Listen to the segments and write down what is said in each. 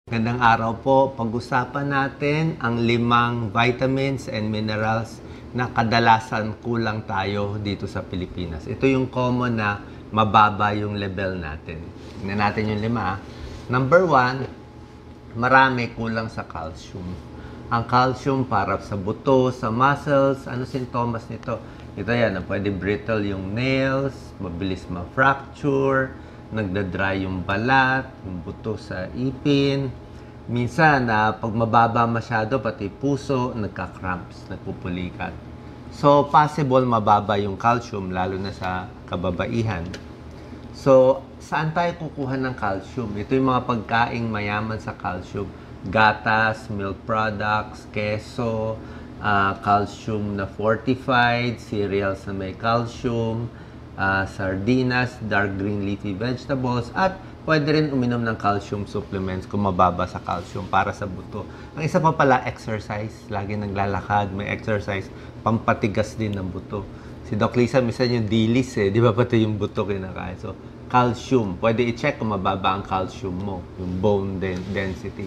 Gandang araw po. Pag-usapan natin ang 5 vitamins and minerals na kadalasan kulang tayo dito sa Pilipinas. Ito yung common na mababa yung level natin. Tingnan natin yung 5. Number 1, marami kulang sa calcium. Ang calcium para sa buto, sa muscles, ano sintomas nito? Ito yan, pwede brittle yung nails, mabilis ma-fracture, nagda-dry yung balat, yung buto sa ipin. Minsan, pag mababa masyado, pati puso, nagka-cramps, nagpupulikat. So, possible mababa yung calcium, lalo na sa kababaihan. So, saan tayo kukuha ng calcium? Ito yung mga pagkaing mayaman sa calcium. Gatas, milk products, keso, calcium na fortified, cereals na may calcium, sardinas, dark green leafy vegetables, at pwede rin uminom ng calcium supplements kung mababa sa calcium para sa buto. Ang isa pa pala, exercise. Lagi naglalakad, may exercise, pampatigas din ng buto. Si Doc Lisa, minsan yung dilis di ba pati yung buto kinakain. So, calcium. Pwede i-check kung mababa ang calcium mo, yung bone density.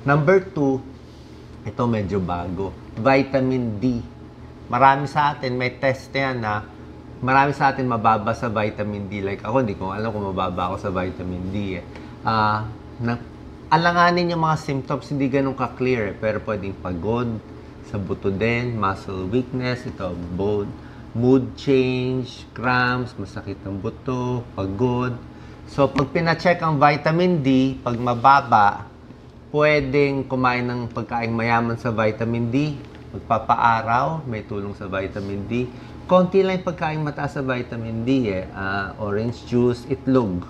Number 2, ito medyo bago. Vitamin D. Marami sa atin, may test yan na marami sa atin mababa sa vitamin D. Like ako, hindi ko alam kung mababa ako sa vitamin D alanganin yung mga symptoms, hindi ganun ka-clear pero pwedeng pagod, sa buto din, muscle weakness, ito, bone, mood change, cramps, masakit ang buto, pagod. So, pag pina-check ang vitamin D, pag mababa, pwedeng kumain ng pagkain mayaman sa vitamin D, magpapaaraw, may tulong sa vitamin D. Konti lang yung pagkain mataas sa vitamin D orange juice, itlog,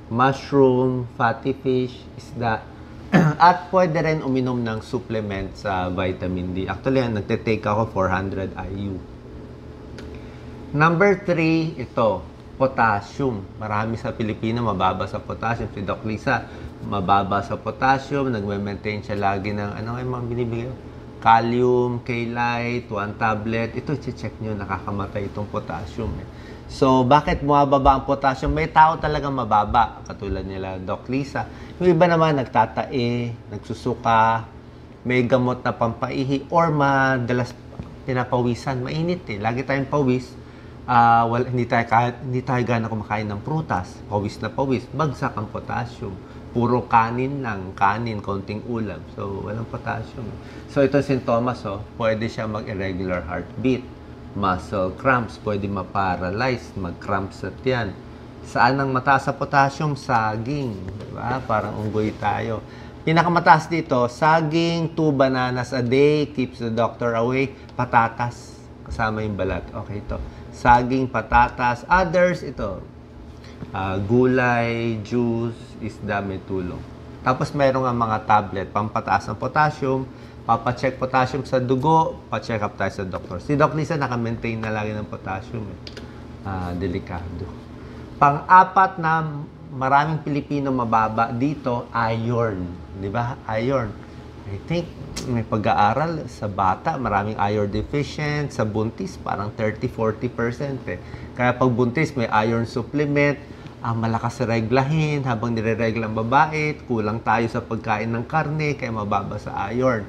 mushroom, fatty fish, isda. At pwede rin uminom ng supplement sa vitamin D. Actually, nagte-take ako 400 IU. Number 3, ito, potassium. Marami sa Pilipino mababa sa potassium. Si Doc Lisa, mababa sa potassium. Nagme-maintain siya lagi ng, ano yung mga binibigay? Kalium, K-Lite, 1 tablet. Ito, check nyo, nakakamatay itong potassium. So, bakit bumababa ang potassium? May tao talagang mababa, katulad nila Doc Lisa. Yung iba naman, nagtatae, nagsusuka, may gamot na pampaihi, or madalas pinapawisan. Mainit lagi tayong pawis. Hindi tayo gana kumakain ng prutas. Pawis na pawis. Bagsak ang potassium. Puro kanin lang. Kanin, konting ulam. So, walang potassium. So, ito sintomas, pwede siya mag-irregular heartbeat. Muscle cramps, pwede ma-paralyze, mag-cramps sa tiyan. Saan ang mataas sa potassium? Saging. Diba? Parang unggoy tayo. Pinakamataas dito, saging, 2 bananas a day, keeps the doctor away. Patatas, kasama yung balat. Okay, ito. Saging, patatas. Others, ito. Gulay, juice, isda, may tulong. Tapos mayroon nga mga tablet, pampataas ng potassium, papacheck potassium sa dugo, pa-check up tayo sa doktor. Si Doc Lisa naka-maintain na lagi ng potassium. Delikado. Pang-apat na maraming Pilipino mababa dito, iron. Di ba? Iron. I think may pag-aaral sa bata, maraming iron deficient. Sa buntis, parang 30-40%. Kaya pag buntis, may iron supplement. Malakas sa reglahin habang nire-regla ang babae. Kulang tayo sa pagkain ng karne, kaya mababa sa iron.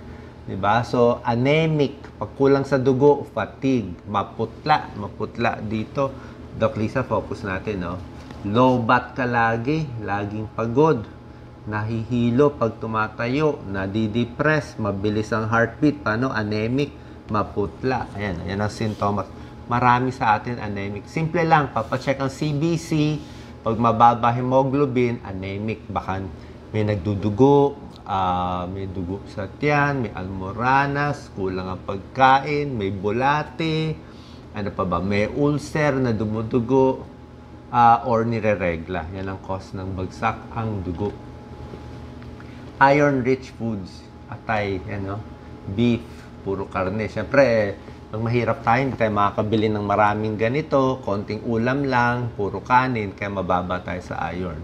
Diba? So, anemic, pag kulang sa dugo, fatigue, maputla dito. Doc Lisa, focus natin, Low bat ka lagi, laging pagod, nahihilo pag tumatayo, nadidepress, mabilis ang heartbeat, anemic, maputla. Ayan ang sintomas. Marami sa atin anemic. Simple lang, papacheck ang CBC, pag mababa hemoglobin, anemic, baka may nagdudugo, may dugo sa tiyan, may almoranas, kulang ang pagkain, may bulate, ano pa ba, may ulcer na dumudugo, or nire-regla. Yan ang cause ng bagsak ang dugo. Iron-rich foods, atay, beef, puro karne. Siyempre, pag mahirap tayo, hindi tayo makakabili ng maraming ganito, konting ulam lang, puro kanin, kaya mababa tayo sa iron.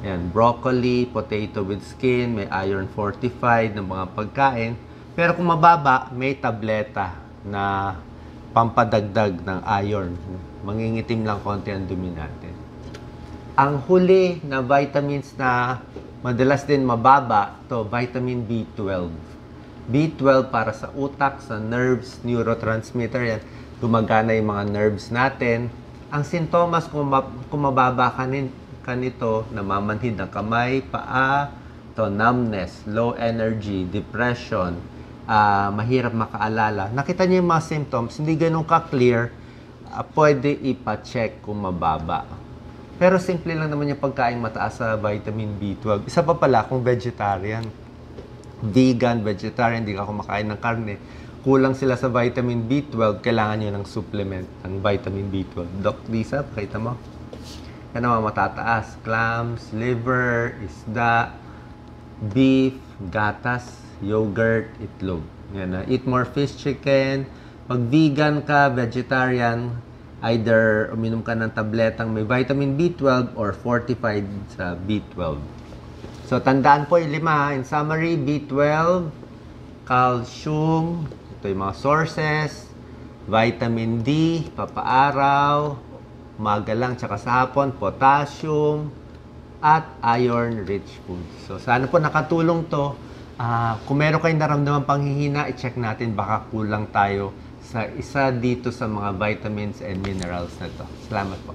Yan, broccoli, potato with skin, may iron fortified ng mga pagkain. Pero kung mababa, may tableta na pampadagdag ng iron. Mangingitim lang konti ang dumi natin. Ang huli na vitamins na Madalas din mababa to vitamin B12. B12 para sa utak, sa nerves, neurotransmitter yan. Gumagana yung mga nerves natin. Ang sintomas kung mababa ka nito, namamanhid ng kamay, paa, to numbness, low energy, depression, mahirap makaalala. Nakita niyo yung mga symptoms, hindi ganun ka-clear, pwede ipa-check kung mababa. Pero simple lang naman yung pagkain mataas sa vitamin B12. Isa pa pala, kung vegetarian, vegan, vegetarian, hindi ka kumakain ng karne, kulang sila sa vitamin B12, kailangan nyo ng supplement ng vitamin B12. Doc Lisa, pakita mo. Yan ang mga matataas. Clams, liver, isda, beef, gatas, yogurt, itlog. Yan, eat more fish, chicken. Pag vegan ka, vegetarian, either uminom ka ng tabletang may vitamin B12 or fortified sa B12. So, tandaan po yung 5. In summary, B12, calcium, ito yung mga sources, vitamin D, papaaraw, umaga lang, tsaka sa hapon, potassium, at iron-rich food. So, sana po nakatulong to. Kung meron kayong naramdaman panghihina, i-check natin, baka kulang tayo sa isa dito sa mga vitamins and minerals na to. Salamat po.